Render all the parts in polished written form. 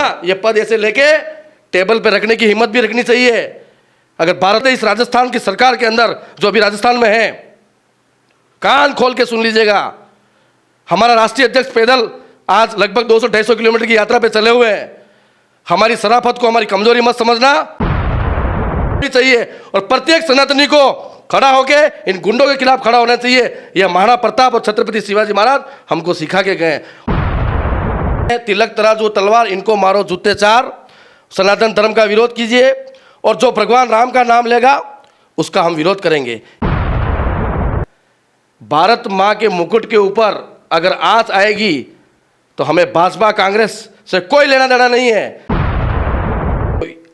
हाँ, ये पद ऐसे लेके टेबल पे रखने की हिम्मत भी रखनी चाहिए। अगर भारत इस राजस्थान की सरकार के अंदर, जो अभी राजस्थान में है, कान खोल के सुन लीजिएगा, हमारा राष्ट्रीय अध्यक्ष पैदल आज लगभग 200-250 किलोमीटर की यात्रा पे चले हुए हैं। हमारी शराफत को हमारी कमजोरी मत समझना भी चाहिए, और प्रत्येक सनातनी को खड़ा होके इन गुंडों के खिलाफ खड़ा होना चाहिए। यह महाराणा प्रताप और छत्रपति शिवाजी महाराज हमको सिखा के गए। तिलक तराजू तलवार, इनको मारो जूते चार। सनातन धर्म का विरोध कीजिए, और जो भगवान राम का नाम लेगा उसका हम विरोध करेंगे। भारत मां के मुकुट के ऊपर अगर आंच आएगी तो हमें भाजपा कांग्रेस से कोई लेना देना नहीं है।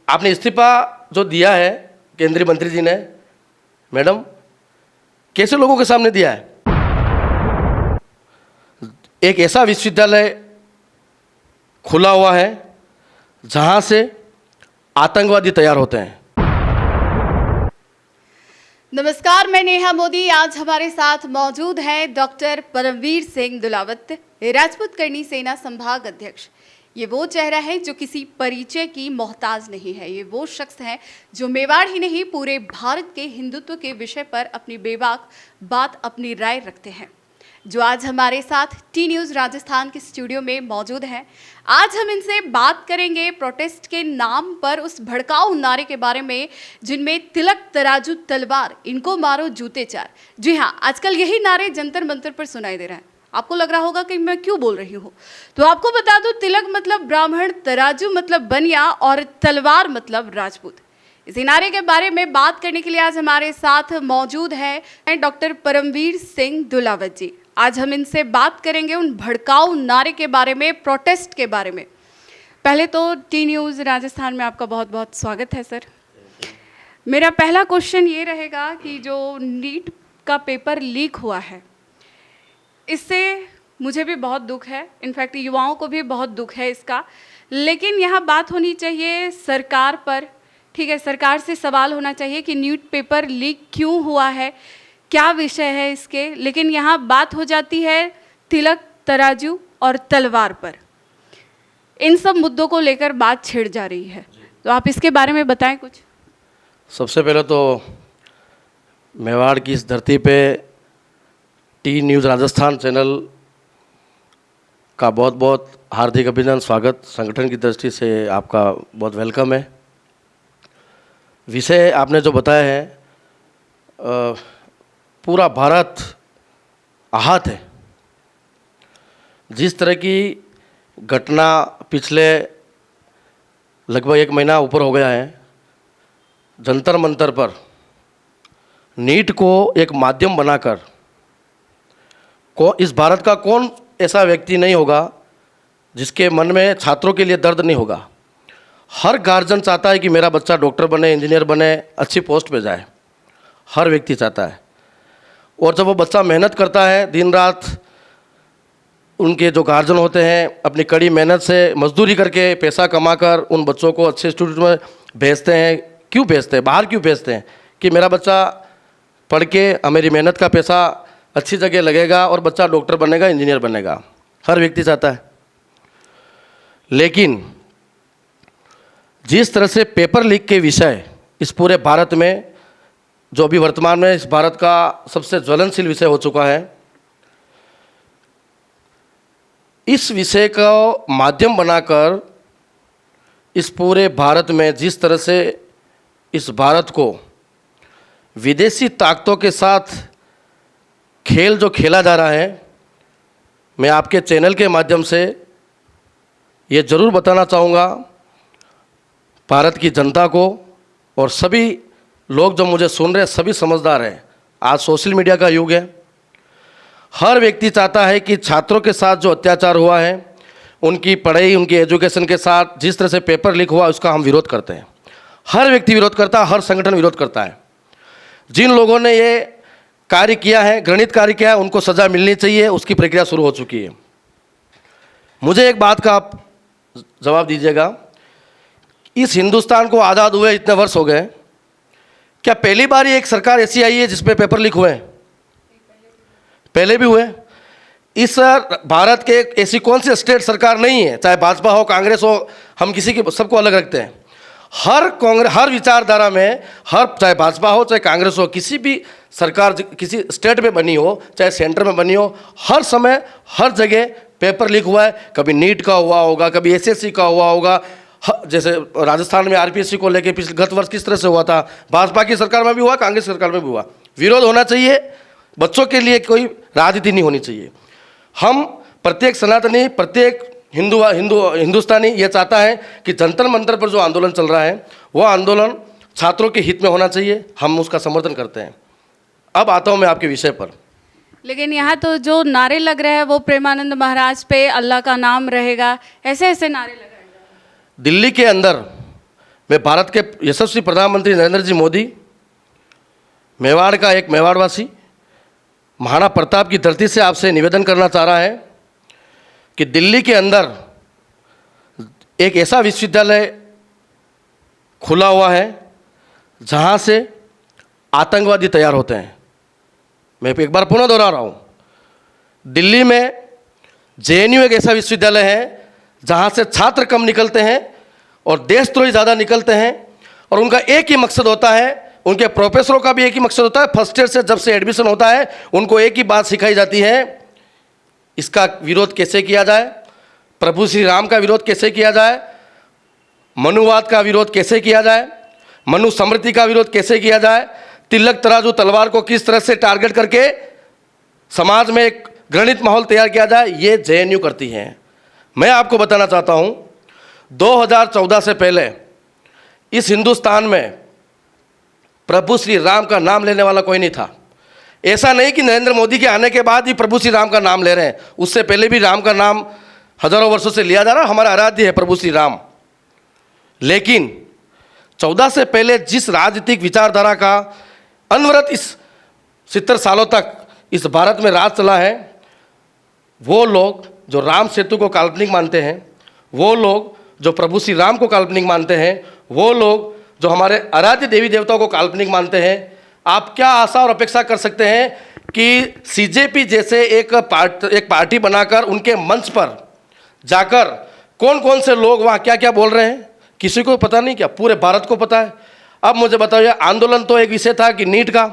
आपने इस्तीफा जो दिया है केंद्रीय मंत्री जी ने, मैडम, कैसे लोगों के सामने दिया है? एक ऐसा विश्वविद्यालय खुला हुआ है जहां से आतंकवादी तैयार होते हैं। नमस्कार, मैं नेहा मोदी। आज हमारे साथ मौजूद हैं डॉक्टर परमवीर सिंह दुलावत, राजपूत करनी सेना संभाग अध्यक्ष। ये वो चेहरा है जो किसी परिचय की मोहताज नहीं है। ये वो शख्स है जो मेवाड़ ही नहीं, पूरे भारत के हिंदुत्व के विषय पर अपनी बेबाक बात, अपनी राय रखते हैं, जो आज हमारे साथ टी न्यूज़ राजस्थान के स्टूडियो में मौजूद हैं। आज हम इनसे बात करेंगे प्रोटेस्ट के नाम पर उस भड़काऊ नारे के बारे में, जिनमें तिलक तराजू तलवार, इनको मारो जूते चार। जी हाँ, आजकल यही नारे जंतर मंतर पर सुनाई दे रहे हैं। आपको लग रहा होगा कि मैं क्यों बोल रही हूँ, तो आपको बता दूं, तिलक मतलब ब्राह्मण, तराजू मतलब बनिया और तलवार मतलब राजपूत। इस नारे के बारे में बात करने के लिए आज हमारे साथ मौजूद है डॉक्टर परमवीर सिंह दुलावत जी। आज हम इनसे बात करेंगे उन भड़काऊ नारे के बारे में, प्रोटेस्ट के बारे में। पहले तो टी न्यूज़ राजस्थान में आपका बहुत बहुत स्वागत है सर। मेरा पहला क्वेश्चन ये रहेगा कि जो नीट का पेपर लीक हुआ है, इससे मुझे भी बहुत दुख है, इनफैक्ट युवाओं को भी बहुत दुख है इसका। लेकिन यहाँ बात होनी चाहिए सरकार पर। ठीक है, सरकार से सवाल होना चाहिए कि नीट पेपर लीक क्यों हुआ है, क्या विषय है इसके। लेकिन यहाँ बात हो जाती है तिलक तराजू और तलवार पर। इन सब मुद्दों को लेकर बात छिड़ जा रही है, तो आप इसके बारे में बताएं कुछ। सबसे पहले तो मेवाड़ की इस धरती पे टी न्यूज़ राजस्थान चैनल का बहुत बहुत हार्दिक अभिनंदन, स्वागत। संगठन की दृष्टि से आपका बहुत वेलकम है। विषय आपने जो बताया है, पूरा भारत आहत है। जिस तरह की घटना पिछले लगभग 1 महीना ऊपर हो गया है, जंतर मंतर पर नीट को एक माध्यम बनाकर, इस भारत का कौन ऐसा व्यक्ति नहीं होगा जिसके मन में छात्रों के लिए दर्द नहीं होगा। हर गार्जियन चाहता है कि मेरा बच्चा डॉक्टर बने, इंजीनियर बने, अच्छी पोस्ट पे जाए। हर व्यक्ति चाहता है। और जब वो बच्चा मेहनत करता है दिन रात, उनके जो गार्जियन होते हैं अपनी कड़ी मेहनत से मजदूरी करके पैसा कमाकर उन बच्चों को अच्छे इंस्टीट्यूट में भेजते हैं। क्यों भेजते हैं, बाहर क्यों भेजते हैं? कि मेरा बच्चा पढ़ के मेरी मेहनत का पैसा अच्छी जगह लगेगा और बच्चा डॉक्टर बनेगा, इंजीनियर बनेगा। हर व्यक्ति चाहता है। लेकिन जिस तरह से पेपर लीक के विषय इस पूरे भारत में, जो अभी वर्तमान में इस भारत का सबसे ज्वलनशील विषय हो चुका है, इस विषय का माध्यम बनाकर इस पूरे भारत में जिस तरह से इस भारत को विदेशी ताकतों के साथ खेल जो खेला जा रहा है, मैं आपके चैनल के माध्यम से ये ज़रूर बताना चाहूँगा भारत की जनता को, और सभी लोग जो मुझे सुन रहे हैं सभी समझदार हैं। आज सोशल मीडिया का युग है। हर व्यक्ति चाहता है कि छात्रों के साथ जो अत्याचार हुआ है, उनकी पढ़ाई, उनकी एजुकेशन के साथ जिस तरह से पेपर लीक हुआ, उसका हम विरोध करते हैं। हर व्यक्ति विरोध करता है, हर संगठन विरोध करता है। जिन लोगों ने ये कार्य किया है, घृणित कार्य किया है, उनको सज़ा मिलनी चाहिए। उसकी प्रक्रिया शुरू हो चुकी है। मुझे एक बात का आप जवाब दीजिएगा, इस हिंदुस्तान को आज़ाद हुए इतने वर्ष हो गए, क्या पहली बार एक सरकार ऐसी आई है जिसपे पेपर लीक हुए हैं? पहले भी हुए। इस भारत के ऐसी कौन सी स्टेट सरकार नहीं है, चाहे भाजपा हो कांग्रेस हो, हम किसी के सबको अलग रखते हैं। हर विचारधारा में, चाहे भाजपा हो चाहे कांग्रेस हो, किसी भी सरकार किसी स्टेट में बनी हो चाहे सेंटर में बनी हो, हर समय हर जगह पेपर लीक हुआ है। कभी नीट का हुआ होगा, कभी एसएससी का हुआ होगा, जैसे राजस्थान में आरपीएससी को लेके पिछले गत वर्ष किस तरह से हुआ था, भाजपा की सरकार में भी हुआ, कांग्रेस सरकार में भी हुआ। विरोध होना चाहिए, बच्चों के लिए कोई राजनीति नहीं होनी चाहिए। हम प्रत्येक सनातनी, प्रत्येक हिंदुस्तानी ये चाहता है कि जंतर मंतर पर जो आंदोलन चल रहा है वो आंदोलन छात्रों के हित में होना चाहिए, हम उसका समर्थन करते हैं। अब आता हूँ मैं आपके विषय पर। लेकिन यहाँ तो जो नारे लग रहे हैं वो प्रेमानंद महाराज पे अल्लाह का नाम रहेगा, ऐसे ऐसे नारे लगाए जा रहे हैं। दिल्ली के अंदर मैं भारत के यशस्वी प्रधानमंत्री नरेंद्र जी मोदी, मेवाड़ का एक मेवाड़वासी, महाराणा प्रताप की धरती से आपसे निवेदन करना चाह रहा है कि दिल्ली के अंदर एक ऐसा विश्वविद्यालय खुला हुआ है जहाँ से आतंकवादी तैयार होते हैं। मैं एक बार पुनः दोहरा रहा हूँ, दिल्ली में जेएनयू एक ऐसा विश्वविद्यालय है जहाँ से छात्र कम निकलते हैं और देशद्रोही ज़्यादा निकलते हैं, और उनका एक ही मकसद होता है, उनके प्रोफेसरों का भी एक ही मकसद होता है। फर्स्ट ईयर से जब से एडमिशन होता है उनको एक ही बात सिखाई जाती है, इसका विरोध कैसे किया जाए, प्रभु श्री राम का विरोध कैसे किया जाए, मनुवाद का विरोध कैसे किया जाए, मनुस्मृति का विरोध कैसे किया जाए, तिलक तराजू तलवार को किस तरह से टारगेट करके समाज में एक घृणित माहौल तैयार किया जाए, ये जेएनयू करती है। मैं आपको बताना चाहता हूँ 2014 से पहले इस हिंदुस्तान में प्रभु श्री राम का नाम लेने वाला कोई नहीं था। ऐसा नहीं कि नरेंद्र मोदी के आने के बाद ही प्रभु श्री राम का नाम ले रहे हैं, उससे पहले भी राम का नाम हजारों वर्षों से लिया जा रहा है, हमारा आराध्य है प्रभु श्री राम। लेकिन 14 से पहले जिस राजनीतिक विचारधारा का अनवरत इस 70 सालों तक इस भारत में राज चला है, वो लोग जो राम सेतु को काल्पनिक मानते हैं, वो लोग जो प्रभु श्री राम को काल्पनिक मानते हैं, वो लोग जो हमारे आराध्य देवी देवताओं को काल्पनिक मानते हैं, आप क्या आशा और अपेक्षा कर सकते हैं कि सीजेपी जैसे एक पार्टी बनाकर उनके मंच पर जाकर कौन कौन से लोग वहाँ क्या क्या बोल रहे हैं, किसी को पता नहीं, क्या पूरे भारत को पता है। अब मुझे बताइए, आंदोलन तो एक विषय था कि नीट का,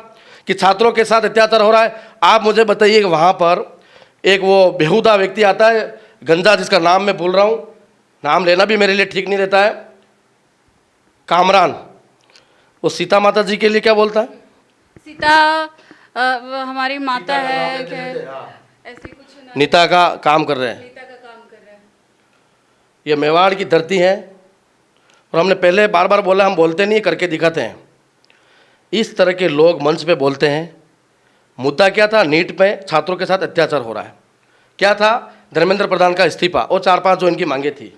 कि छात्रों के साथ अत्याचार हो रहा है। आप मुझे बताइए कि वहाँ पर एक वो बेहुदा व्यक्ति आता है गंजा, जिसका नाम मैं भूल रहा हूँ, नाम लेना भी मेरे लिए ठीक नहीं रहता है, कामरान, वो सीता माता जी के लिए क्या बोलता है, सीता हमारी माता है, ऐसे कुछ नीता का काम कर रहे हैं। नीता का काम कर रहे हैं। ये मेवाड़ की धरती है, और हमने पहले बार बार बोला, हम बोलते नहीं, करके दिखाते हैं। इस तरह के लोग मंच पे बोलते हैं। मुद्दा क्या था, नीट पे छात्रों के साथ अत्याचार हो रहा है। क्या था, धर्मेंद्र प्रधान का इस्तीफा और 4-5 जो इनकी मांगे थी।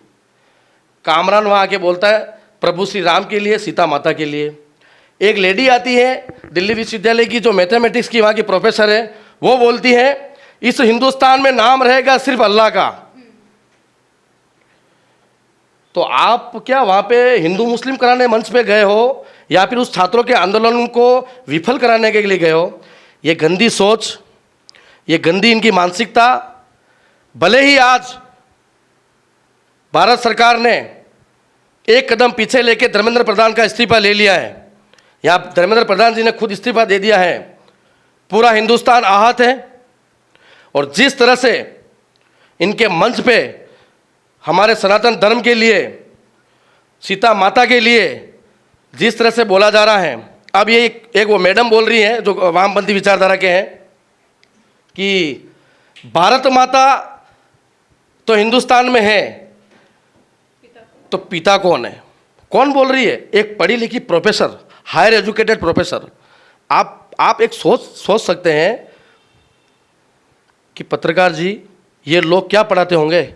कामरान वहाँ आके बोलता है प्रभु श्री राम के लिए, सीता माता के लिए। एक लेडी आती है दिल्ली विश्वविद्यालय की, जो मैथमेटिक्स की वहाँ की प्रोफेसर है, वो बोलती है इस हिंदुस्तान में नाम रहेगा सिर्फ अल्लाह का। तो आप क्या वहाँ पे हिंदू मुस्लिम कराने मंच पे गए हो, या फिर उस छात्रों के आंदोलन को विफल कराने के लिए गए हो? ये गंदी सोच, ये गंदी इनकी मानसिकता, भले ही आज भारत सरकार ने एक कदम पीछे लेके धर्मेंद्र प्रधान का इस्तीफा ले लिया है, या धर्मेंद्र प्रधान जी ने खुद इस्तीफा दे दिया है, पूरा हिंदुस्तान आहत है। और जिस तरह से इनके मंच पे हमारे सनातन धर्म के लिए, सीता माता के लिए जिस तरह से बोला जा रहा है, अब ये एक वो मैडम बोल रही हैं जो वामपंथी विचारधारा के हैं कि भारत माता तो हिंदुस्तान में है, तो पिता कौन है? कौन बोल रही है? एक पढ़ी लिखी प्रोफेसर, हायर एजुकेटेड प्रोफेसर। आप एक सोच सकते हैं कि पत्रकार जी, ये लोग क्या पढ़ाते होंगे?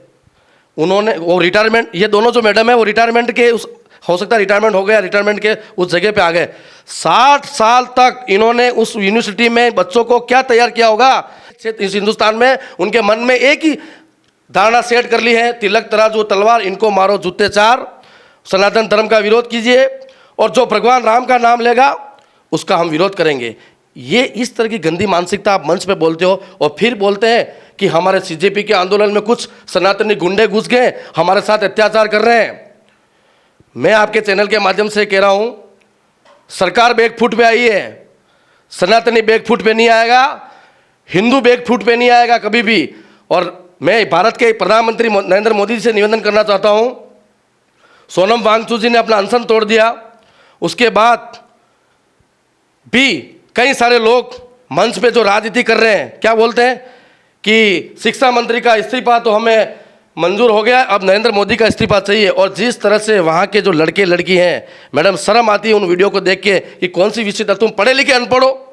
उन्होंने वो रिटायरमेंट, ये दोनों जो मैडम है वो रिटायरमेंट के उस, हो सकता है रिटायरमेंट हो गया, रिटायरमेंट के उस जगह पे आ गए। 60 साल तक इन्होंने उस यूनिवर्सिटी में बच्चों को क्या तैयार किया होगा? इस हिंदुस्तान में उनके मन में एक ही धारणा सेट कर ली है, तिलक तराजू तलवार, इनको मारो जूते चार, सनातन धर्म का विरोध कीजिए, और जो भगवान राम का नाम लेगा उसका हम विरोध करेंगे। ये इस तरह की गंदी मानसिकता आप मंच पे बोलते हो, और फिर बोलते हैं कि हमारे सीजेपी के आंदोलन में कुछ सनातनी गुंडे घुस गए, हमारे साथ अत्याचार कर रहे हैं। मैं आपके चैनल के माध्यम से कह रहा हूं, सरकार बैकफुट पे आई है, सनातनी बैकफुट पे नहीं आएगा, हिंदू बैकफुट पे नहीं आएगा कभी भी। और मैं भारत के प्रधानमंत्री नरेंद्र मोदी जी से निवेदन करना चाहता हूं, सोनम वांगचुक जी ने अपना अनशन तोड़ दिया, उसके बाद भी कई सारे लोग मंच पे जो राजनीति कर रहे हैं, क्या बोलते हैं कि शिक्षा मंत्री का इस्तीफा तो हमें मंजूर हो गया, अब नरेंद्र मोदी का इस्तीफा चाहिए। और जिस तरह से वहाँ के जो लड़के लड़की हैं, मैडम शर्म आती है उन वीडियो को देख के कि कौन सी विषय, तुम पढ़े लिखे अनपढ़ हो।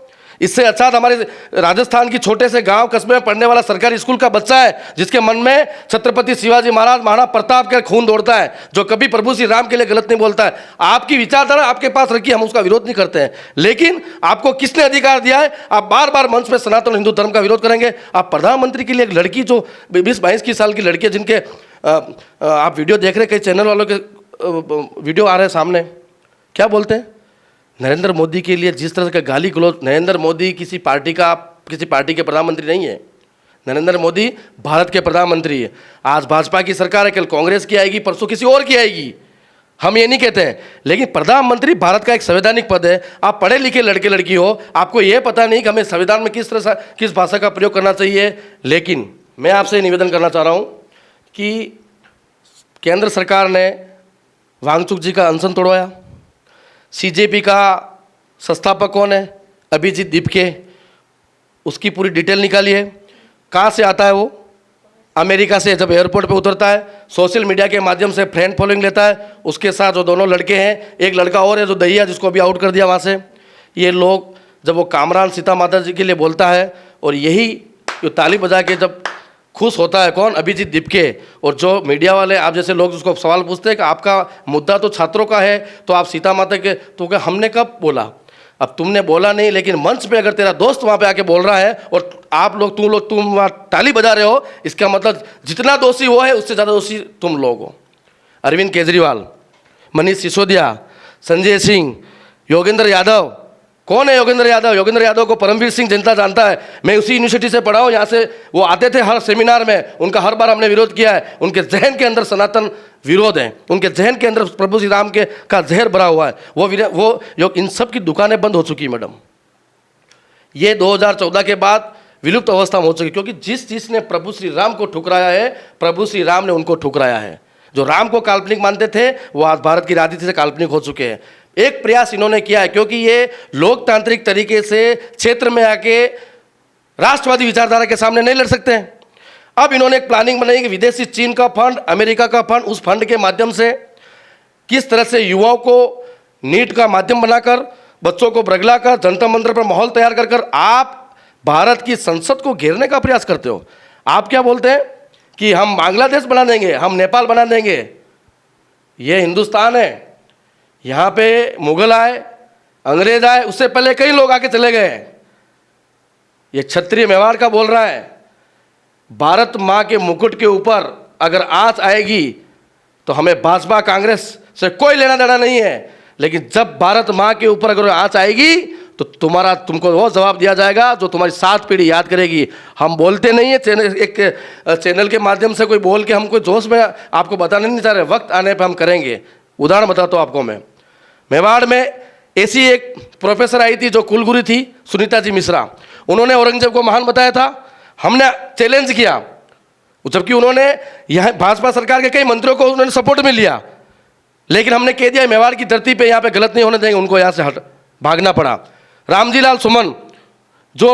इससे अच्छा हमारे राजस्थान की छोटे से गांव कस्बे में पढ़ने वाला सरकारी स्कूल का बच्चा है, जिसके मन में छत्रपति शिवाजी महाराज, महाराणा प्रताप का खून दौड़ता है, जो कभी प्रभु श्री राम के लिए गलत नहीं बोलता है। आपकी विचारधारा आपके पास रखी, हम उसका विरोध नहीं करते हैं, लेकिन आपको किसने अधिकार दिया है आप बार बार मंच में सनातन हिंदू धर्म का विरोध करेंगे? आप प्रधानमंत्री के लिए एक लड़की जो 20-22 साल की लड़की है, जिनके आप वीडियो देख रहे, कई चैनल वालों के वीडियो आ रहे हैं सामने, क्या बोलते हैं नरेंद्र मोदी के लिए जिस तरह का गाली गलौज। नरेंद्र मोदी किसी पार्टी के प्रधानमंत्री नहीं है, नरेंद्र मोदी भारत के प्रधानमंत्री है। आज भाजपा की सरकार है, कल कांग्रेस की आएगी, परसों किसी और की आएगी, हम ये नहीं कहते हैं, लेकिन प्रधानमंत्री भारत का एक संवैधानिक पद है। आप पढ़े लिखे लड़के लड़की हो, आपको ये पता नहीं कि हमें संविधान में किस तरह से किस भाषा का प्रयोग करना चाहिए। लेकिन मैं आपसे निवेदन करना चाह रहा हूँ कि केंद्र सरकार ने वांगचुक जी का अनशन तोड़वाया, सीजेपी का संस्थापक कौन है, अभिजीत दीपके, उसकी पूरी डिटेल निकाली है। कहाँ से आता है वो? अमेरिका से। जब एयरपोर्ट पे उतरता है, सोशल मीडिया के माध्यम से फ्रेंड फॉलोइंग लेता है, उसके साथ जो दोनों लड़के हैं, एक लड़का और है जो दहिया, जिसको अभी आउट कर दिया वहाँ से। ये लोग जब वो कामरान सीता माता जी के लिए बोलता है, और यही जो ताली बजा के जब खुश होता है कौन? अभिजीत दीपके। और जो मीडिया वाले आप जैसे लोग उसको सवाल पूछते हैं कि आपका मुद्दा तो छात्रों का है, तो आप सीता माता के, तो क्या हमने कब बोला? अब तुमने बोला नहीं, लेकिन मंच पे अगर तेरा दोस्त वहाँ पे आके बोल रहा है और आप लोग तुम वहाँ ताली बजा रहे हो, इसका मतलब जितना दोषी वो है उससे ज़्यादा दोषी तुम लोग हो। अरविंद केजरीवाल, मनीष सिसोदिया, संजय सिंह, योगेंद्र यादव। कौन है योगेंद्र यादव? योगेंद्र यादव को परमवीर सिंह जनता जानता है। मैं उसी यूनिवर्सिटी से पढ़ा हूँ, यहाँ से वो आते थे हर सेमिनार में, उनका हर बार हमने विरोध किया है। उनके जहन के अंदर सनातन विरोध है, उनके जहन के अंदर प्रभु श्री राम के का जहर भरा हुआ है। वो इन सब की दुकानें बंद हो चुकी मैडम, ये 2014 के बाद विलुप्त अवस्था में हो चुकी, क्योंकि जिसने प्रभु श्री राम को ठुकराया है, प्रभु श्री राम ने उनको ठुकराया है। जो राम को काल्पनिक मानते थे, वो आज भारत की राजनीति से काल्पनिक हो चुके हैं। एक प्रयास इन्होंने किया है, क्योंकि ये लोकतांत्रिक तरीके से क्षेत्र में आके राष्ट्रवादी विचारधारा के सामने नहीं लड़ सकते हैं। अब इन्होंने एक प्लानिंग बनाई कि विदेशी चीन का फंड, अमेरिका का फंड, उस फंड के माध्यम से किस तरह से युवाओं को नीट का माध्यम बनाकर, बच्चों को बरगलाकर, जंतर मंतर पर माहौल तैयार कर आप भारत की संसद को घेरने का प्रयास करते हो। आप क्या बोलते हैं कि हम बांग्लादेश बना देंगे, हम नेपाल बना देंगे। ये हिंदुस्तान है, यहाँ पे मुगल आए, अंग्रेज आए, उससे पहले कई लोग आके चले गए। ये क्षत्रिय मेवाड़ का बोल रहा है। भारत माँ के मुकुट के ऊपर अगर आँच आएगी तो हमें भाजपा कांग्रेस से कोई लेना देना नहीं है, लेकिन जब भारत माँ के ऊपर अगर आँच आएगी तो तुमको वो जवाब दिया जाएगा जो तुम्हारी 7 पीढ़ी याद करेगी। हम बोलते नहीं है, चैनल के माध्यम से कोई बोल के हम कोई जोश में आपको बताने नहीं चाह रहे, वक्त आने पर हम करेंगे। उदाहरण बताता हूँ आपको मैं, मेवाड़ में ऐसी एक प्रोफेसर आई थी जो कुलगुरु थी, सुनीता जी मिश्रा। उन्होंने औरंगजेब को महान बताया था, हमने चैलेंज किया, जबकि उन्होंने यहाँ भाजपा सरकार के कई मंत्रियों को उन्होंने सपोर्ट में लिया, लेकिन हमने कह दिया मेवाड़ की धरती पे यहाँ पे गलत नहीं होने देंगे, उनको यहाँ से भागना पड़ा। रामजी लाल सुमन जो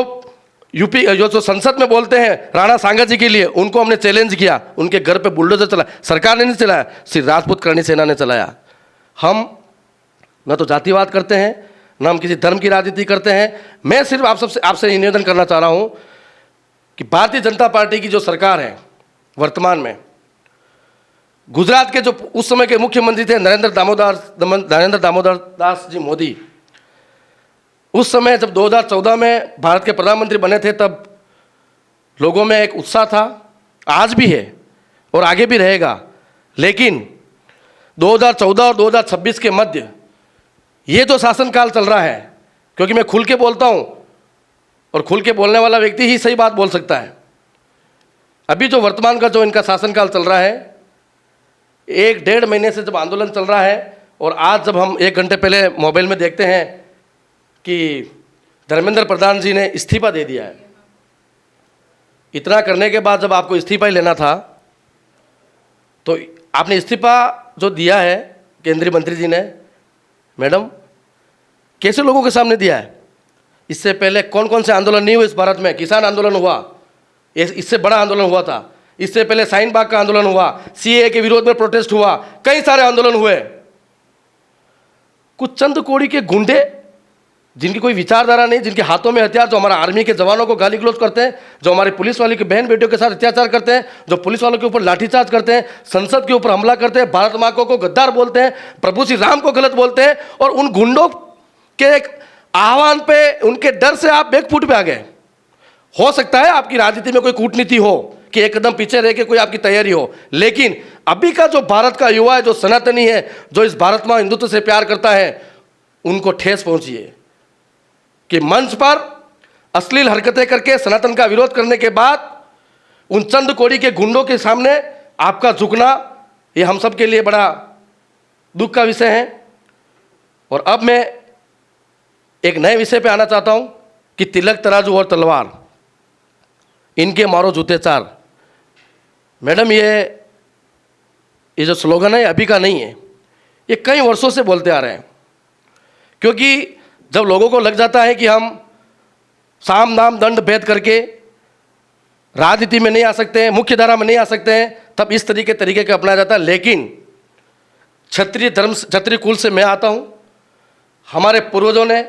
यूपी जो संसद में बोलते हैं राणा सांगा जी के लिए, उनको हमने चैलेंज किया, उनके घर पे बुलडोजर चला, सरकार ने नहीं चलाया, श्री राजपूत करणी सेना ने चलाया। हम न तो जातिवाद करते हैं, न हम किसी धर्म की राजनीति करते हैं। मैं सिर्फ आपसे निवेदन करना चाह रहा हूं कि भारतीय जनता पार्टी की जो सरकार है वर्तमान में, गुजरात के जो उस समय के मुख्यमंत्री थे नरेंद्र दामोदर दास जी मोदी, उस समय जब 2014 में भारत के प्रधानमंत्री बने थे, तब लोगों में एक उत्साह था, आज भी है और आगे भी रहेगा। लेकिन 2014 और 2026 के मध्य ये जो शासनकाल चल रहा है, क्योंकि मैं खुल के बोलता हूँ और खुल के बोलने वाला व्यक्ति ही सही बात बोल सकता है, अभी जो वर्तमान का जो इनका शासनकाल चल रहा है, 1-1.5 महीने से जब आंदोलन चल रहा है और आज जब हम 1 घंटे पहले मोबाइल में देखते हैं कि धर्मेंद्र प्रधान जी ने इस्तीफा दे दिया है। इतना करने के बाद जब आपको इस्तीफा ही लेना था तो आपने इस्तीफा जो दिया है केंद्रीय मंत्री जी ने, मैडम कैसे लोगों के सामने दिया है? इससे पहले कौन कौन से आंदोलन नहीं हुए इस भारत में? किसान आंदोलन हुआ, इससे बड़ा आंदोलन हुआ था। इससे पहले शाहीन बाग का आंदोलन हुआ, सीएए के विरोध में प्रोटेस्ट हुआ, कई सारे आंदोलन हुए। कुछ चंद कोड़ी के गुंडे जिनकी कोई विचारधारा नहीं, जिनके हाथों में हथियार, जो हमारा आर्मी के जवानों को गाली गलौज करते हैं, जो हमारे पुलिस वालों की बहन बेटियों के साथ अत्याचार करते हैं, जो पुलिस वालों के ऊपर लाठीचार्ज करते हैं, संसद के ऊपर हमला करते हैं, भारत माँ को गद्दार बोलते हैं, प्रभु श्री राम को गलत बोलते हैं, और उन गुंडों के एक आह्वान पे, उनके डर से आप बैकफुट पे आ गए। हो सकता है आपकी राजनीति में कोई कूटनीति हो कि एक कदम पीछे रह के कोई आपकी तैयारी हो, लेकिन अभी का जो भारत का युवा है, जो सनातनी है, जो इस भारत माँ हिंदुत्व से प्यार करता है, उनको ठेस पहुंची है कि मंच पर अश्लील हरकतें करके सनातन का विरोध करने के बाद उन चंद कोड़ी के गुंडों के सामने आपका झुकना, ये हम सब के लिए बड़ा दुख का विषय है। और अब मैं एक नए विषय पे आना चाहता हूं कि तिलक तराजू और तलवार, इनके मारो जूते चार। मैडम ये जो स्लोगन है अभी का नहीं है, ये कई वर्षों से बोलते आ रहे हैं। क्योंकि जब लोगों को लग जाता है कि हम साम दाम दंड भेद करके राजनीति में नहीं आ सकते हैं, मुख्य धारा में नहीं आ सकते हैं, तब इस तरीके का अपनाया जाता है। लेकिन क्षत्रिय धर्म, क्षत्रिय कुल से मैं आता हूं। हमारे पूर्वजों ने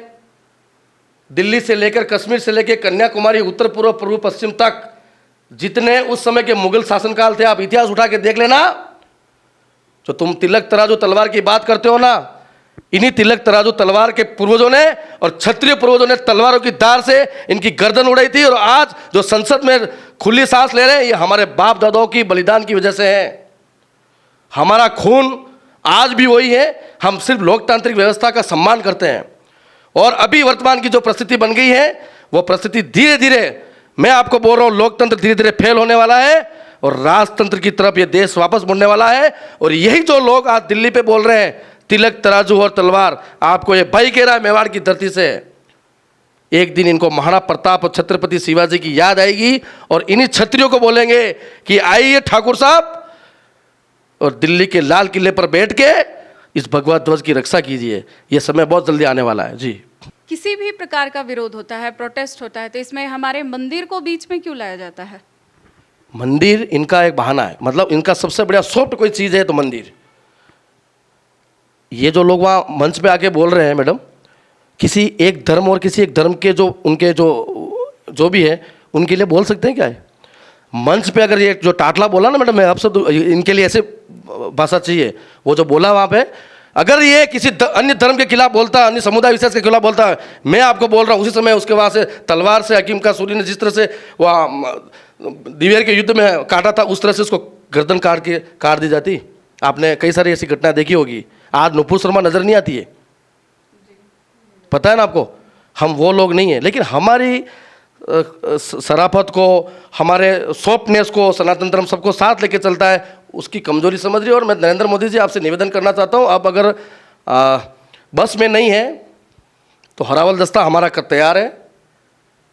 दिल्ली से लेकर कश्मीर से लेकर कन्याकुमारी, उत्तर पूर्व, पूर्व पश्चिम तक जितने उस समय के मुगल शासनकाल थे, आप इतिहास उठा के देख लेना। जो तुम तिलक तराजू तलवार की बात करते हो ना, इन्हीं तिलक तराजू तलवार के पूर्वजों ने और क्षत्रिय पूर्वजों ने तलवारों की धार से इनकी गर्दन उड़ाई थी। और आज जो संसद में खुली सांस ले रहे हैं, ये हमारे बाप दादाओं की बलिदान की वजह से है। हमारा खून आज भी वही है। हम सिर्फ लोकतांत्रिक व्यवस्था का सम्मान करते हैं। और अभी वर्तमान की जो परिस्थिति बन गई है, वो परिस्थिति धीरे धीरे, मैं आपको बोल रहा हूं, लोकतंत्र धीरे धीरे फेल होने वाला है और राजतंत्र की तरफ ये देश वापस मुड़ने वाला है। और यही जो लोग आज दिल्ली पे बोल रहे हैं तिलक तराजू और तलवार, आपको ये भाई कह रहा है मेवाड़ की धरती से, एक दिन इनको महाराणा प्रताप और छत्रपति शिवाजी की याद आएगी और इन्हीं क्षत्रियों को बोलेंगे कि आइए ठाकुर साहब, और दिल्ली के लाल किले पर बैठ के इस भगवा ध्वज की रक्षा कीजिए। यह समय बहुत जल्दी आने वाला है। जी, किसी भी प्रकार का विरोध होता है, प्रोटेस्ट होता है, तो इसमें हमारे मंदिर को बीच में क्यों लाया जाता है? मंदिर इनका एक बहाना है। मतलब इनका सबसे बड़ा सॉफ्ट कोई चीज़ है तो मंदिर। ये जो लोग वहाँ मंच पे आके बोल रहे हैं मैडम, किसी एक धर्म और किसी एक धर्म के जो उनके जो भी है उनके लिए बोल सकते हैं क्या है? मंच पे अगर ये जो टाटला बोला ना मैडम, मैं आपसे इनके लिए ऐसे भाषा चाहिए। वो जो बोला वहाँ पे, अगर ये किसी अन्य धर्म के खिलाफ बोलता है, अन्य समुदाय विशेष के खिलाफ बोलता है, मैं आपको बोल रहा हूँ उसी समय उसके वहाँ से तलवार से हकीम का सूरी ने जिस तरह से वहाँ दिवेर के युद्ध में काटा था, उस तरह से उसको गर्दन काट दी जाती। आपने कई सारी ऐसी घटना देखी होगी। आज नुपुर शर्मा नजर नहीं आती है, पता है ना आपको। हम वो लोग नहीं है, लेकिन हमारी शराफत को, हमारे सॉफ्टनेस को सनातन धर्म सबको साथ लेके चलता है, उसकी कमजोरी समझ रही है। और मैं नरेंद्र मोदी जी आपसे निवेदन करना चाहता हूँ, आप अगर बस में नहीं है तो हरावल दस्ता हमारा तैयार है।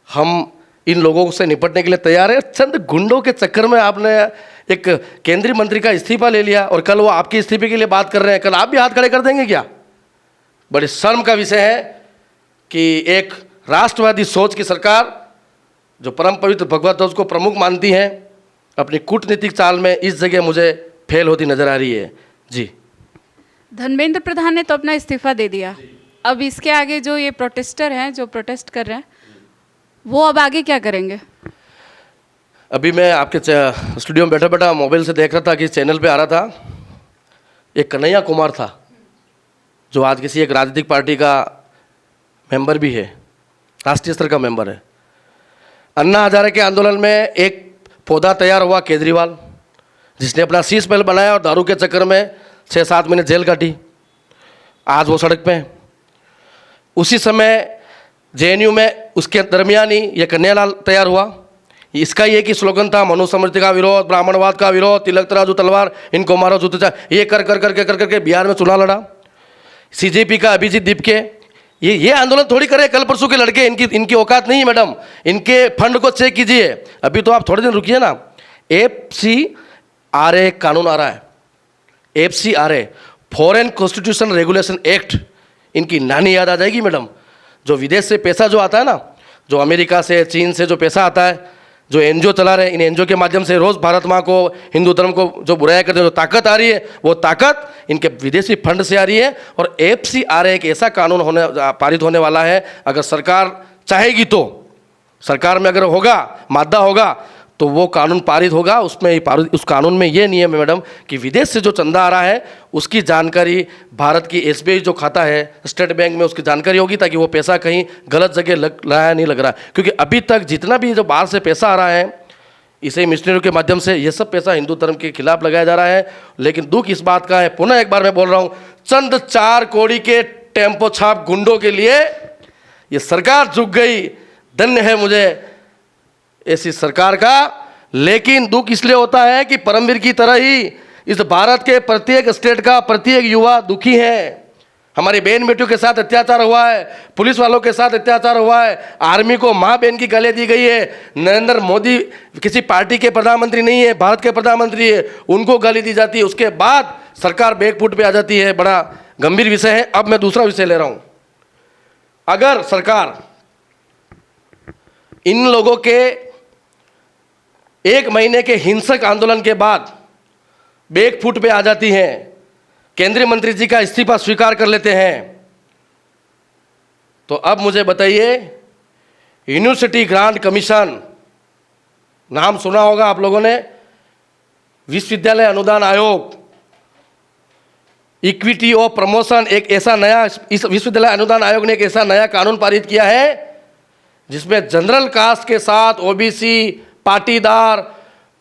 हम इन लोगों से निपटने के लिए तैयार है। चंद गुंडों के चक्कर में आपने एक केंद्रीय मंत्री का इस्तीफा ले लिया और कल वो आपके इस्तीफे के लिए बात कर रहे हैं। कल आप भी हाथ खड़े कर देंगे क्या? बड़ी शर्म का विषय है कि एक राष्ट्रवादी सोच की सरकार, जो परम पवित्र भगवत ध्वज को प्रमुख मानती है, अपनी कूटनीतिक चाल में इस जगह मुझे फेल होती नजर आ रही है। जी, धर्मेंद्र प्रधान ने तो अपना इस्तीफा दे दिया। अब इसके आगे जो ये प्रोटेस्टर हैं, जो प्रोटेस्ट कर रहे हैं, वो अब आगे क्या करेंगे? अभी मैं आपके स्टूडियो में बैठा बैठा मोबाइल से देख रहा था कि चैनल पे आ रहा था, एक कन्हैया कुमार था जो आज किसी एक राजनीतिक पार्टी का मेंबर भी है, राष्ट्रीय स्तर का मेंबर है। अन्ना हजारे के आंदोलन में एक पौधा तैयार हुआ केजरीवाल, जिसने अपना शीश महल बनाया और दारू के चक्कर में 6-7 महीने जेल काटी। आज वो सड़क पे है। उसी समय जेएनयू में उसके दरमियान ही ये कन्हैयालाल तैयार हुआ। इसका एक ही स्लोगन था, मनुस्मृति का विरोध, ब्राह्मणवाद का विरोध, तिलक तराजू तलवार, इनको मारो जूते चाहे, ये कर कर करके कर करके बिहार में चुनाव लड़ा। सीजेपी का अभिजीत दीप के ये आंदोलन थोड़ी करे कल परसों के लड़के, इनकी औकात नहीं है मैडम। इनके फंड को चेक कीजिए। अभी तो आप थोड़े दिन रुकिए ना, FCRA कानून आ रहा है, FCRA foreign constitution regulation act, इनकी नानी याद आ जाएगी मैडम। जो विदेश से पैसा जो आता है ना, जो अमेरिका से चीन से जो पैसा आता है, जो एनजीओ चला रहे हैं, इन एनजीओ के माध्यम से रोज भारत माँ को, हिंदू धर्म को जो बुराई करते हैं, जो ताकत आ रही है, वो ताकत इनके विदेशी फंड से आ रही है। और FCRA एक ऐसा कानून पारित होने वाला है, अगर सरकार चाहेगी तो, सरकार में अगर होगा, मादा होगा तो वो कानून पारित होगा। उस कानून में ये नियम है मैडम कि विदेश से जो चंदा आ रहा है उसकी जानकारी भारत की SBI जो खाता है स्टेट बैंक में, उसकी जानकारी होगी, ताकि वो पैसा कहीं गलत जगह लग रहा है, नहीं लग रहा। क्योंकि अभी तक जितना भी जो बाहर से पैसा आ रहा है, इसे मिशनरियों के माध्यम से, ये सब पैसा हिंदू धर्म के खिलाफ लगाया जा रहा है। लेकिन दुख इस बात का है, पुनः एक बार मैं बोल रहा हूँ, चंद 4 कौड़ी के टेम्पो छाप गुंडों के लिए ये सरकार झुक गई। धन्य है मुझे ऐसी सरकार का। लेकिन दुख इसलिए होता है कि परमवीर की तरह ही इस भारत के प्रत्येक स्टेट का प्रत्येक युवा दुखी है। हमारी बहन बेटियों के साथ अत्याचार हुआ है, पुलिस वालों के साथ अत्याचार हुआ है, आर्मी को माँ बहन की गाली दी गई है। नरेंद्र मोदी किसी पार्टी के प्रधानमंत्री नहीं है, भारत के प्रधानमंत्री है, उनको गाली दी जाती है। उसके बाद सरकार बैकफुट पे आ जाती है। बड़ा गंभीर विषय है। अब मैं दूसरा विषय ले रहा हूँ। अगर सरकार इन लोगों के 1 महीने के हिंसक आंदोलन के बाद बैकफुट पे आ जाती है, केंद्रीय मंत्री जी का इस्तीफा स्वीकार कर लेते हैं, तो अब मुझे बताइए, यूनिवर्सिटी ग्रांट कमीशन, नाम सुना होगा आप लोगों ने, विश्वविद्यालय अनुदान आयोग, इक्विटी ऑफ प्रमोशन, एक ऐसा नया, इस विश्वविद्यालय अनुदान आयोग ने एक ऐसा नया कानून पारित किया है जिसमें जनरल कास्ट के साथ ओबीसी, पाटीदार,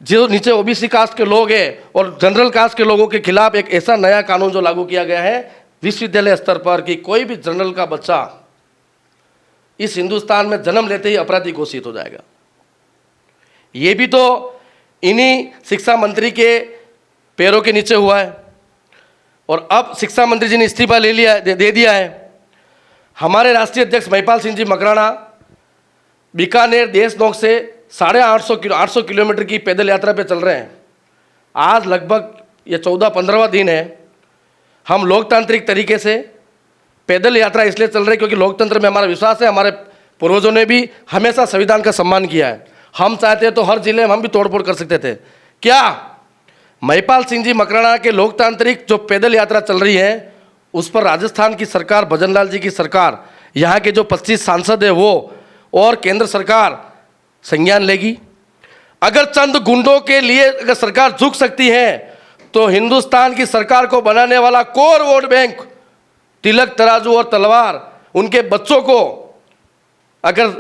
जो नीचे ओबीसी कास्ट के लोग हैं और जनरल कास्ट के लोगों के खिलाफ एक ऐसा नया कानून जो लागू किया गया है विश्वविद्यालय स्तर पर, कि कोई भी जनरल का बच्चा इस हिंदुस्तान में जन्म लेते ही अपराधी घोषित हो जाएगा। ये भी तो इन्हीं शिक्षा मंत्री के पैरों के नीचे हुआ है। और अब शिक्षा मंत्री जी ने इस्तीफा ले लिया, दे दिया है। हमारे राष्ट्रीय अध्यक्ष महिपाल सिंह जी मकराना बीकानेर देशनोक से 850 किलोमीटर की पैदल यात्रा पे चल रहे हैं। आज लगभग ये 14-15वां दिन है। हम लोकतांत्रिक तरीके से पैदल यात्रा इसलिए चल रहे हैं क्योंकि लोकतंत्र में हमारा विश्वास है। हमारे पूर्वजों ने भी हमेशा संविधान का सम्मान किया है। हम चाहते तो हर जिले में हम भी तोड़फोड़ कर सकते थे। क्या महिपाल सिंह जी मकराना के लोकतांत्रिक जो पैदल यात्रा चल रही है उस पर राजस्थान की सरकार, भजनलाल जी की सरकार, यहाँ के जो 25 सांसद है वो और केंद्र सरकार संज्ञान लेगी? अगर चंद गुंडों के लिए अगर सरकार झुक सकती है तो हिंदुस्तान की सरकार को बनाने वाला कोर वोट बैंक, तिलक तराजू और तलवार, उनके बच्चों को अगर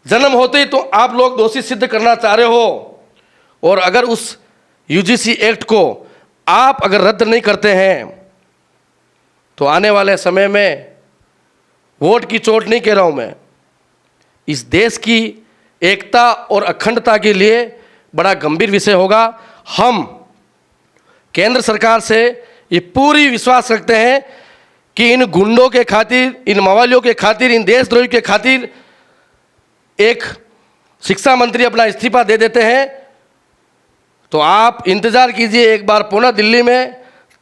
जन्म होते ही तो आप लोग दोषी सिद्ध करना चाह रहे हो, और अगर उस यूजीसी एक्ट को आप अगर रद्द नहीं करते हैं तो आने वाले समय में, वोट की चोट नहीं कह रहा हूं मैं, इस देश की एकता और अखंडता के लिए बड़ा गंभीर विषय होगा। हम केंद्र सरकार से ये पूरी विश्वास रखते हैं कि इन गुंडों के खातिर, इन मवालियों के खातिर, इन देशद्रोही के खातिर एक शिक्षा मंत्री अपना इस्तीफा दे देते हैं तो आप इंतजार कीजिए, एक बार पुनः दिल्ली में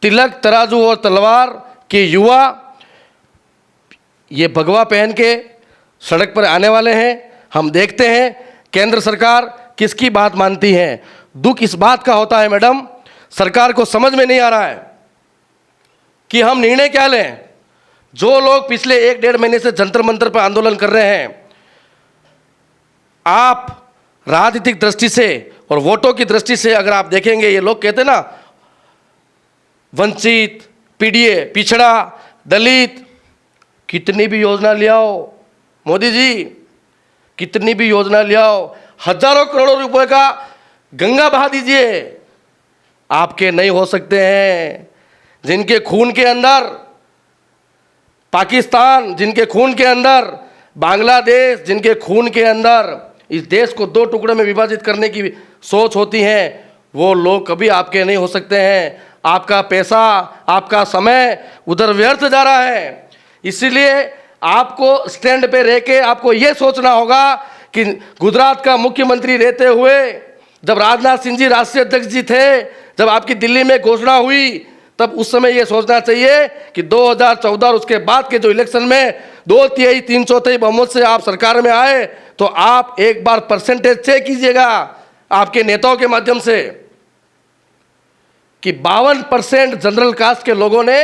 तिलक तराजू और तलवार के युवा ये भगवा पहन के सड़क पर आने वाले हैं। हम देखते हैं केंद्र सरकार किसकी बात मानती है। दुख इस बात का होता है मैडम, सरकार को समझ में नहीं आ रहा है कि हम निर्णय क्या लें। जो लोग पिछले 1-1.5 महीने से जंतर मंतर पर आंदोलन कर रहे हैं, आप राजनीतिक दृष्टि से और वोटों की दृष्टि से अगर आप देखेंगे, ये लोग कहते हैं ना वंचित, पीड़ित, पिछड़ा, दलित, कितनी भी योजना ले आओ मोदी जी, कितनी भी योजना ले आओ, हजारों करोड़ों रुपए का गंगा बहा दीजिए, आपके नहीं हो सकते हैं। जिनके खून के अंदर पाकिस्तान, जिनके खून के अंदर बांग्लादेश, जिनके खून के अंदर इस देश को दो टुकड़े में विभाजित करने की सोच होती है, वो लोग कभी आपके नहीं हो सकते हैं। आपका पैसा, आपका समय उधर व्यर्थ जा रहा है। इसीलिए आपको स्टैंड पे रह के आपको ये सोचना होगा कि गुजरात का मुख्यमंत्री रहते हुए जब राजनाथ सिंह जी राष्ट्रीय अध्यक्ष जी थे, जब आपकी दिल्ली में घोषणा हुई, तब उस समय ये सोचना चाहिए कि 2014 और उसके बाद के जो इलेक्शन में 2/3 3/4 बहुमत से आप सरकार में आए, तो आप एक बार परसेंटेज चेक कीजिएगा आपके नेताओं के माध्यम से कि 52% जनरल कास्ट के लोगों ने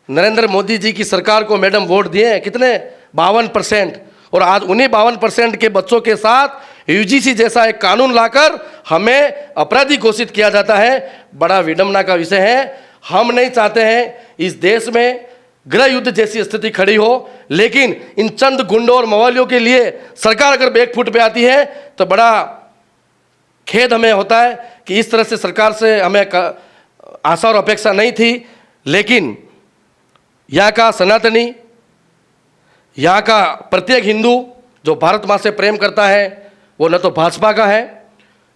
नरेंद्र मोदी जी की सरकार को मैडम वोट दिए हैं। कितने? 52%। और आज उन्हीं 52% के बच्चों के साथ यूजीसी जैसा एक कानून लाकर हमें अपराधी घोषित किया जाता है। बड़ा विडंबना का विषय है। हम नहीं चाहते हैं इस देश में गृह युद्ध जैसी स्थिति खड़ी हो, लेकिन इन चंद गुंडों और मवालियों के लिए सरकार अगर बैकफुट पे आती है तो बड़ा खेद हमें होता है कि इस तरह से सरकार से हमें आशा और अपेक्षा नहीं थी। लेकिन यहाँ का सनातनी, यहाँ का प्रत्येक हिंदू जो भारत माँ से प्रेम करता है, वो न तो भाजपा का है,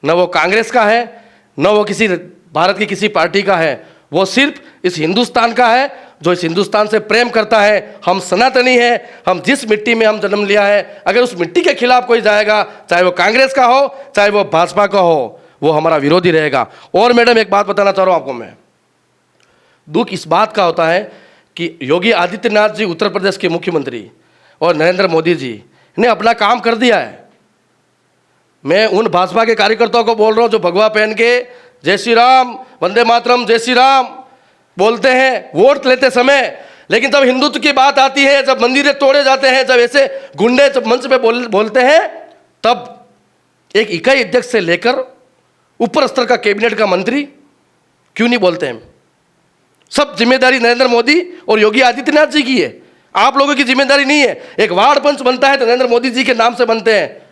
न वो कांग्रेस का है, न वो किसी भारत की किसी पार्टी का है। वो सिर्फ इस हिंदुस्तान का है जो इस हिंदुस्तान से प्रेम करता है। हम सनातनी हैं। हम जिस मिट्टी में हम जन्म लिया है, अगर उस मिट्टी के खिलाफ कोई जाएगा, चाहे वो कांग्रेस का हो, चाहे वो भाजपा का हो, वो हमारा विरोधी रहेगा। और मैडम एक बात बताना चाह रहा हूँ आपको मैं, दुख इस बात का होता है कि योगी आदित्यनाथ जी उत्तर प्रदेश के मुख्यमंत्री और नरेंद्र मोदी जी ने अपना काम कर दिया है। मैं उन भाजपा के कार्यकर्ताओं को बोल रहा हूँ जो भगवा पहन के जय श्री राम, वंदे मातरम, जय श्री राम बोलते हैं वोट लेते समय, लेकिन जब हिंदुत्व की बात आती है, जब मंदिरें तोड़े जाते हैं, जब ऐसे गुंडे जब मंच पे बोलते हैं, तब एक इकाई अध्यक्ष से लेकर ऊपर स्तर का कैबिनेट का मंत्री क्यों नहीं बोलते हैं? सब जिम्मेदारी नरेंद्र मोदी और योगी आदित्यनाथ जी की है। आप लोगों की जिम्मेदारी नहीं है। एक वार्ड पंच बनता है तो नरेंद्र मोदी जी के नाम से बनते हैं,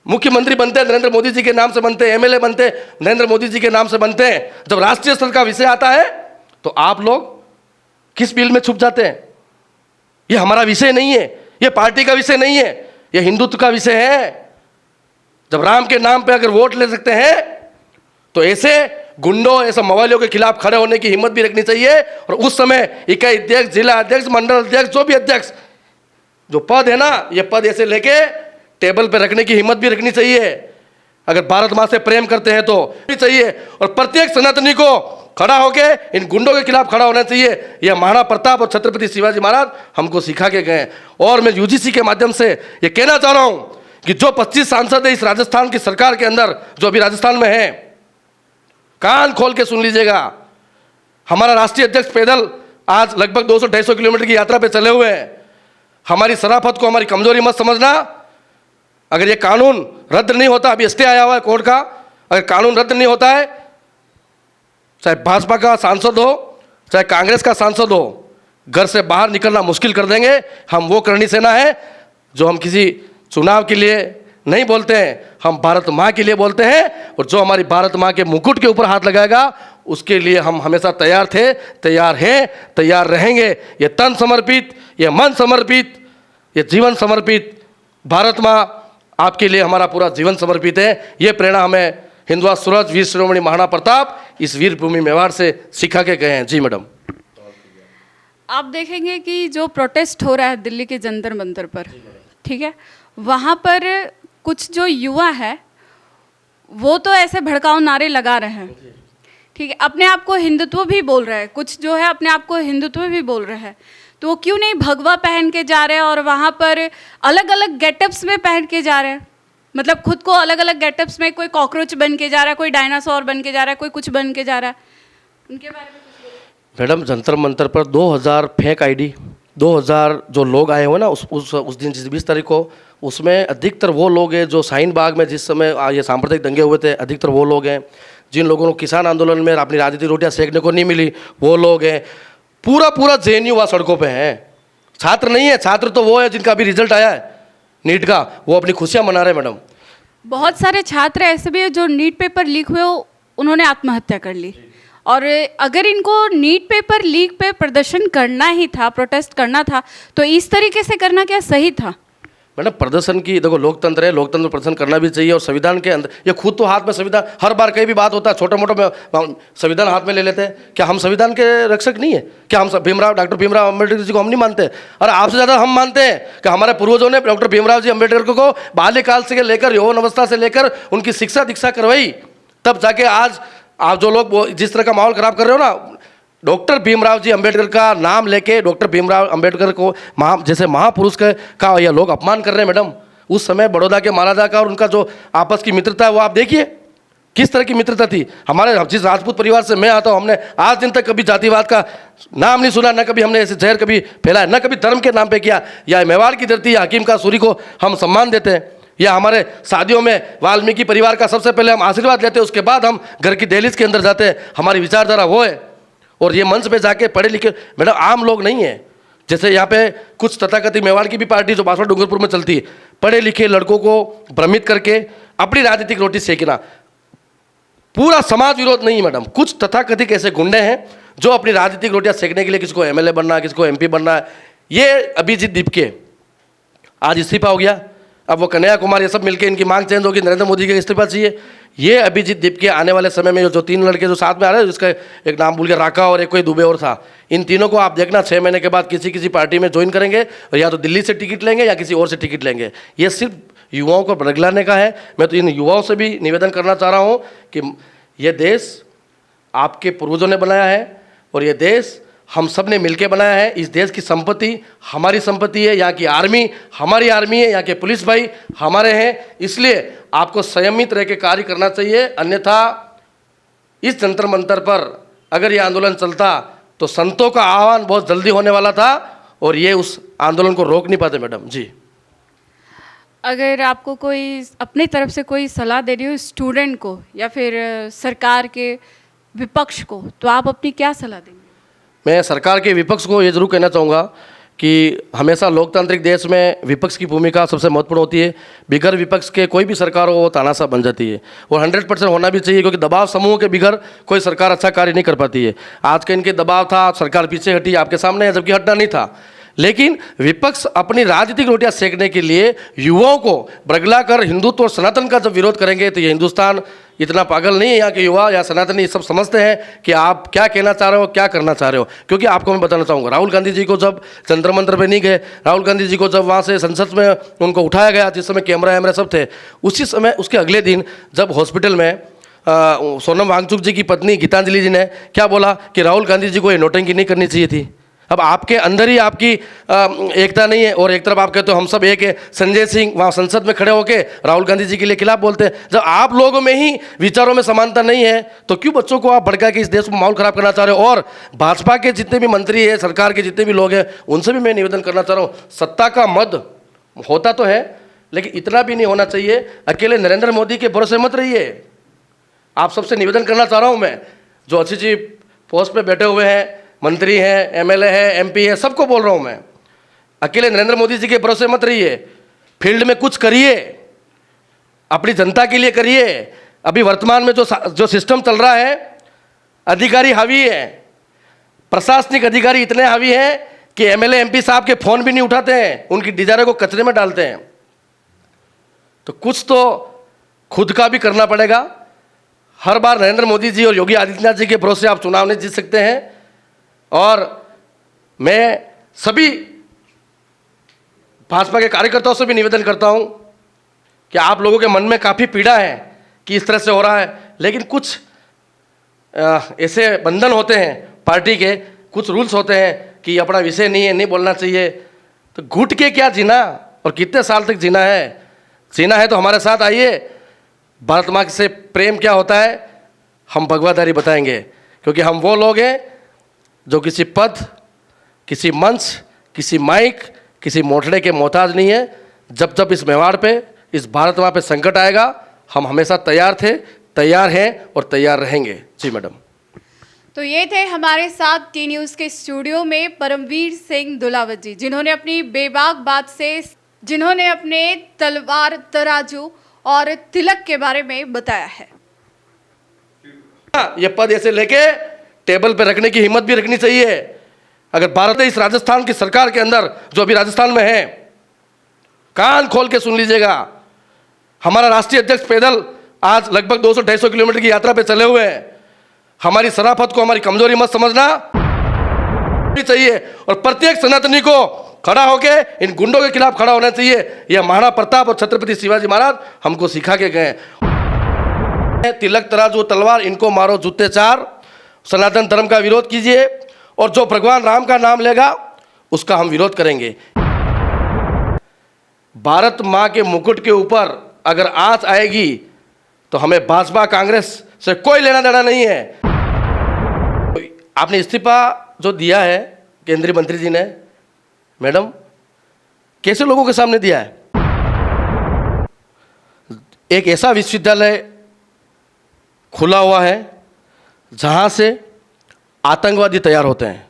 मुख्यमंत्री बनते हैं नरेंद्र मोदी जी के नाम से बनते हैं, एमएलए बनते हैं नरेंद्र मोदी जी के नाम से बनते हैं। जब राष्ट्रीय स्तर का विषय आता है तो आप लोग किस बिल में छुप जाते हैं? ये हमारा विषय नहीं है, ये पार्टी का विषय नहीं है, ये हिंदुत्व का विषय है। जब राम के नाम पे अगर वोट ले सकते हैं तो ऐसे गुंडों, ऐसे मवालियों के खिलाफ खड़े होने की हिम्मत भी रखनी चाहिए। और उस समय इकाई अध्यक्ष, जिला अध्यक्ष, मंडल अध्यक्ष, जो भी अध्यक्ष जो पद है ना, ये पद ऐसे लेके टेबल पे रखने की हिम्मत भी रखनी चाहिए। अगर भारत माँ से प्रेम करते हैं तो भी चाहिए। और प्रत्येक सनातनी को खड़ा होके इन गुंडों के खिलाफ खड़ा होना चाहिए। यह महाराणा प्रताप और छत्रपति शिवाजी महाराज हमको सिखा के गए। और मैं यूजीसी के माध्यम से ये कहना चाह रहा हूँ कि जो 25 सांसद है इस राजस्थान की सरकार के अंदर, जो अभी राजस्थान में है, कान खोल के सुन लीजिएगा। हमारा राष्ट्रीय अध्यक्ष पैदल आज लगभग 200-250 किलोमीटर की यात्रा पे चले हुए हैं। हमारी शराफत को हमारी कमजोरी मत समझना। अगर ये कानून रद्द नहीं होता, अभी स्टे आया हुआ है कोर्ट का, अगर कानून रद्द नहीं होता है, चाहे भाजपा का सांसद हो, चाहे कांग्रेस का सांसद हो, घर से बाहर निकलना मुश्किल कर देंगे। हम वो करणी सेना है जो हम किसी चुनाव के लिए नहीं बोलते हैं, हम भारत माँ के लिए बोलते हैं। और जो हमारी भारत माँ के मुकुट के ऊपर हाथ लगाएगा उसके लिए हम हमेशा तैयार थे, तैयार हैं, तैयार रहेंगे। ये तन समर्पित, ये मन समर्पित, ये जीवन समर्पित, भारत माँ आपके लिए हमारा पूरा जीवन समर्पित है। ये प्रेरणा हमें हिंदुआ सूरज वीर शिरोमणि महाराणा प्रताप इस वीर भूमि मेवाड़ से सिखा के गए हैं। जी मैडम। आप देखेंगे कि जो प्रोटेस्ट हो रहा है दिल्ली के जंतर मंतर पर, ठीक है, वहाँ पर कुछ जो युवा है वो तो ऐसे भड़काऊ नारे लगा रहे हैं, ठीक है, अपने आप को हिंदुत्व भी बोल रहे हैं, कुछ जो है अपने आप को हिंदुत्व भी बोल रहे हैं, तो वो क्यों नहीं भगवा पहन के जा रहे हैं और वहाँ पर अलग अलग गेटअप्स में पहन के जा रहे हैं? मतलब खुद को अलग अलग गेटअप्स में, कोई कॉकरोच बन के जा रहा है, कोई डायनासोर बन के जा रहा है, कोई कुछ बन के जा रहा है, उनके बारे में कुछ? मैडम जंतर मंतर पर 2000 फेक आईडी, 2000 जो लोग आए हुए ना उस दिन 20 तारीख को, उसमें अधिकतर वो लोग हैं जो शाहीन बाग में जिस समय ये सांप्रदायिक दंगे हुए थे, अधिकतर वो लोग हैं जिन लोगों को किसान आंदोलन में अपनी राजनीतिक रोटियां सेकने को नहीं मिली, वो लोग हैं। पूरा जेएनयू वहाँ सड़कों पे हैं। छात्र नहीं है, छात्र तो वो है जिनका अभी रिजल्ट आया है नीट का, वो अपनी खुशियाँ मना रहे हैं मैडम। बहुत सारे छात्र ऐसे भी हैं जो नीट पेपर लीक हुए उन्होंने आत्महत्या कर ली। और अगर इनको नीट पेपर लीक पे प्रदर्शन करना ही था, प्रोटेस्ट करना था, तो इस तरीके से करना क्या सही था? मैडम प्रदर्शन की देखो लोकतंत्र है, लोकतंत्र में प्रदर्शन करना भी चाहिए और संविधान के अंदर ये खुद तो हाथ में संविधान हर बार कहीं भी बात होता है छोटा मोटा संविधान हाथ में ले लेते हैं। क्या हम संविधान के रक्षक नहीं है? क्या हम डॉक्टर भीमराव अम्बेडकर जी को हम नहीं मानते? और आपसे ज़्यादा हम मानते हैं कि हमारे पूर्वजों ने डॉक्टर भीमराव जी अम्बेडकर को बाल्यकाल से लेकर यौवन अवस्था से लेकर उनकी शिक्षा दीक्षा करवाई, तब जाके आज आप जो लोग जिस तरह का माहौल खराब कर रहे हो ना, डॉक्टर भीमराव जी अंबेडकर का नाम लेके डॉक्टर भीमराव अंबेडकर को जैसे महापुरुष का यह लोग अपमान कर रहे हैं मैडम। उस समय बड़ौदा के महाराजा का और उनका जो आपस की मित्रता है वो आप देखिए किस तरह की मित्रता थी। हमारे जिस राजपूत परिवार से मैं आता हूँ, हमने आज दिन तक कभी जातिवाद का नाम नहीं सुना, न कभी हमने ऐसे जहर कभी फैलाया, न कभी धर्म के नाम पे किया। या मेवाड़ की धरती हकीम का सूरी को हम सम्मान देते हैं, या हमारे शादियों में वाल्मीकि परिवार का सबसे पहले हम आशीर्वाद लेते हैं, उसके बाद हम घर की दहलीज के अंदर जाते हैं। हमारी विचारधारा वो है। और ये मंच पे जाके पढ़े लिखे मैडम आम लोग नहीं है, जैसे यहाँ पे कुछ तथाकथित मेवाड़ की भी पार्टी जो बासवा डूंगरपुर में चलती है, पढ़े लिखे लड़कों को भ्रमित करके अपनी राजनीतिक रोटी सेकना। पूरा समाज विरोध नहीं है मैडम, कुछ तथाकथित ऐसे गुंडे हैं जो अपनी राजनीतिक रोटियां सेकने के लिए किसको एमएलए बनना है, किसको एमपी बनना है। ये अभिजीत दीपके आज इस्तीफा हो गया, अब वो कन्हैया कुमार ये सब मिलके इनकी मांग चेंज होगी, नरेंद्र मोदी का इस्तीफा चाहिए। ये अभिजीत दीपके आने वाले समय में जो 3 लड़के जो साथ में आ रहे हैं, जिसका एक नाम भूल गया, राका और एक कोई दुबे और था, इन तीनों को आप देखना 6 महीने के बाद किसी पार्टी में ज्वाइन करेंगे और या तो दिल्ली से टिकट लेंगे या किसी और से टिकट लेंगे। ये सिर्फ युवाओं को बरगलाने का है। मैं तो इन युवाओं से भी निवेदन करना चाह रहा हूँ कि ये देश आपके पूर्वजों ने बनाया है और ये देश हम सब ने मिलकर बनाया है। इस देश की संपत्ति हमारी संपत्ति है, यहाँ की आर्मी हमारी आर्मी है, यहाँ के पुलिस भाई हमारे हैं। इसलिए आपको संयमित रह के कार्य करना चाहिए, अन्यथा इस जंतर मंतर पर अगर ये आंदोलन चलता तो संतों का आह्वान बहुत जल्दी होने वाला था और ये उस आंदोलन को रोक नहीं पाते मैडम जी। अगर आपको कोई अपनी तरफ से कोई सलाह दे रही हो स्टूडेंट को या फिर सरकार के विपक्ष को, तो आप अपनी क्या सलाह देंगे? मैं सरकार के विपक्ष को ये जरूर कहना चाहूँगा कि हमेशा लोकतांत्रिक देश में विपक्ष की भूमिका सबसे महत्वपूर्ण होती है। बिगर विपक्ष के कोई भी सरकार हो वो तानाशाह बन जाती है और 100% होना भी चाहिए, क्योंकि दबाव समूह के बिगर कोई सरकार अच्छा कार्य नहीं कर पाती है। आज का इनके दबाव था, सरकार पीछे हटी, आपके सामने है, जबकि हटना नहीं था। लेकिन विपक्ष अपनी राजनीतिक रोटियां सेकने के लिए युवाओं को बरगला कर हिंदुत्व और सनातन का जब विरोध करेंगे तो ये हिंदुस्तान इतना पागल नहीं है। यहाँ के युवा या सनातनी सब समझते हैं कि आप क्या कहना चाह रहे हो, क्या करना चाह रहे हो। क्योंकि आपको मैं बताना चाहूँगा, राहुल गांधी जी को जब जंतर मंतर पे नहीं गए, राहुल गांधी जी को जब वहाँ से संसद में उनको उठाया गया, जिस समय कैमरा वैमरा सब थे, उसी समय उसके अगले दिन जब हॉस्पिटल में सोनम वांगचुक जी की पत्नी गीतांजलि जी ने क्या बोला कि राहुल गांधी जी को ये नोटंकी नहीं करनी चाहिए थी। अब आपके अंदर ही आपकी एकता नहीं है और एक तरफ आप कहते हो हम सब एक है। संजय सिंह वहाँ संसद में खड़े होकर राहुल गांधी जी के लिए खिलाफ बोलते हैं। जब आप लोगों में ही विचारों में समानता नहीं है तो क्यों बच्चों को आप भड़का के इस देश को माहौल खराब करना चाह रहे हो। और भाजपा के जितने भी मंत्री हैं, सरकार के जितने भी लोग हैं, उनसे भी मैं निवेदन करना चाह रहा हूँ, सत्ता का मद होता तो है लेकिन इतना भी नहीं होना चाहिए। अकेले नरेंद्र मोदी के भरोसे मत रहिए। आप सबसे निवेदन करना चाह रहा हूँ मैं, जो अच्छी अच्छी पोस्ट पे बैठे हुए हैं, मंत्री हैं, एमएलए हैं, एमपी हैं, सबको बोल रहा हूँ मैं, अकेले नरेंद्र मोदी जी के भरोसे मत रहिए। फील्ड में कुछ करिए, अपनी जनता के लिए करिए। अभी वर्तमान में जो सिस्टम चल रहा है, अधिकारी हावी है, प्रशासनिक अधिकारी इतने हावी हैं कि एमएलए एमपी साहब के फोन भी नहीं उठाते हैं, उनकी डिजायरों को कचरे में डालते हैं। तो कुछ तो खुद का भी करना पड़ेगा। हर बार नरेंद्र मोदी जी और योगी आदित्यनाथ जी के भरोसे आप चुनाव नहीं जीत सकते हैं। और मैं सभी भाजपा के कार्यकर्ताओं से भी निवेदन करता हूं कि आप लोगों के मन में काफ़ी पीड़ा है कि इस तरह से हो रहा है, लेकिन कुछ ऐसे बंधन होते हैं पार्टी के, कुछ रूल्स होते हैं कि अपना विषय नहीं है, नहीं बोलना चाहिए। तो घुट के क्या जीना और कितने साल तक जीना है? जीना है तो हमारे साथ आइए। भारत माँ से प्रेम क्या होता है हम भगवादारी बताएंगे, क्योंकि हम वो लोग हैं जो किसी पद, किसी मंच, किसी माइक, किसी मोटड़े के मोहताज नहीं है। जब जब इस मेवाड़ पे, इस भारत माँ पे संकट आएगा, हम हमेशा तैयार थे, तैयार हैं और तैयार रहेंगे। जी मैडम। तो ये थे हमारे साथ टी न्यूज़ के स्टूडियो में परमवीर सिंह दुलावत जी, जिन्होंने अपनी बेबाक बात से, जिन्होंने अपने तलवार, तराजू और तिलक के बारे में बताया है। ये पद ऐसे लेके टेबल पे रखने की हिम्मत भी रखनी चाहिए। अगर भारत इस राजस्थान की सरकार के अंदर, जो अभी राजस्थान में है, कान खोल के सुन लीजिएगा। हमारा राष्ट्रीय अध्यक्ष पैदल आज लगभग 200-250 किलोमीटर की यात्रा पे चले हुए हैं। हमारी शराफत को हमारी कमजोरी मत समझना भी चाहिए, और प्रत्येक सनातनी को खड़ा होके इन गुंडों के खिलाफ खड़ा होना चाहिए। यह महाराणा प्रताप और छत्रपति शिवाजी महाराज हमको सिखा के गए। तिलक तराजू तलवार, इनको मारो जूते चार। सनातन धर्म का विरोध कीजिए, और जो भगवान राम का नाम लेगा उसका हम विरोध करेंगे। भारत माँ के मुकुट के ऊपर अगर आंच आएगी तो हमें भाजपा कांग्रेस से कोई लेना देना नहीं है। आपने इस्तीफा जो दिया है केंद्रीय मंत्री जी ने, मैडम कैसे लोगों के सामने दिया है? एक ऐसा विश्वविद्यालय खुला हुआ है जहां से आतंकवादी तैयार होते हैं।